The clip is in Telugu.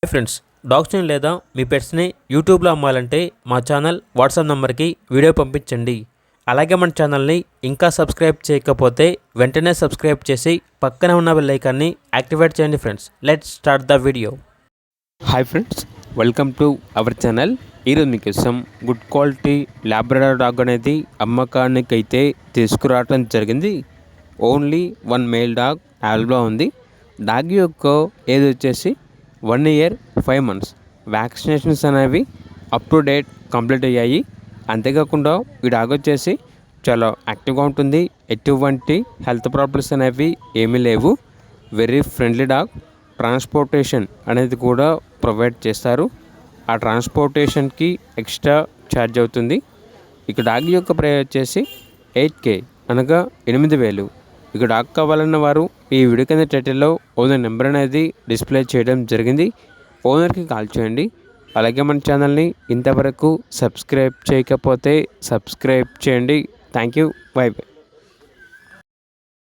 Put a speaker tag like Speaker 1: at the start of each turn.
Speaker 1: హాయ్ ఫ్రెండ్స్, డాగ్స్ని లేదా మీ పెట్స్ని యూట్యూబ్లో అమ్మాలంటే మా ఛానల్ వాట్సాప్ నెంబర్కి వీడియో పంపించండి. అలాగే మన ఛానల్ని ఇంకా సబ్స్క్రైబ్ చేయకపోతే వెంటనే సబ్స్క్రైబ్ చేసి పక్కనే ఉన్న బెల్ ఐకాన్ని యాక్టివేట్ చేయండి. Friends, let's start the video.
Speaker 2: Hi friends, welcome to our channel. ఈరోజు మీకోసం గుడ్ క్వాలిటీ లాబ్రడార్ డాగ్ అనేది అమ్మకానికి అయితే తీసుకురావడం జరిగింది. ఓన్లీ 1 మేల్ డాగ్ అవైలబుల్గా ఉంది. డాగ్ యొక్క ఏజ్ వచ్చేసి 1 year 5 months. వ్యాక్సినేషన్స్ అనేవి అప్ టు డేట్ కంప్లీట్ అయ్యాయి. అంతేకాకుండా ఈ డాగ్ వచ్చేసి చాలా యాక్టివ్గా ఉంటుంది. ఎటువంటి హెల్త్ ప్రాబ్లమ్స్ అనేవి ఏమీ లేవు. Very friendly dog. ట్రాన్స్పోర్టేషన్ అనేది కూడా ప్రొవైడ్ చేస్తారు. ఆ ట్రాన్స్పోర్టేషన్కి ఎక్స్ట్రా ఛార్జ్ అవుతుంది. ఇక డాగ్ యొక్క ప్రైస్ వచ్చేసి 8K అనగా 8,000. ఇక డాగ్ కావాలన్న వారు ఈ వీడియో కింద టైటిల్లో ఓనర్ నెంబర్ అనేది డిస్ప్లే చేయడం జరిగింది. ఓనర్కి కాల్ చేయండి. అలాగే మన ఛానల్ని ఇంతవరకు సబ్స్క్రైబ్ చేయకపోతే సబ్స్క్రైబ్ చేయండి. Thank you. By by.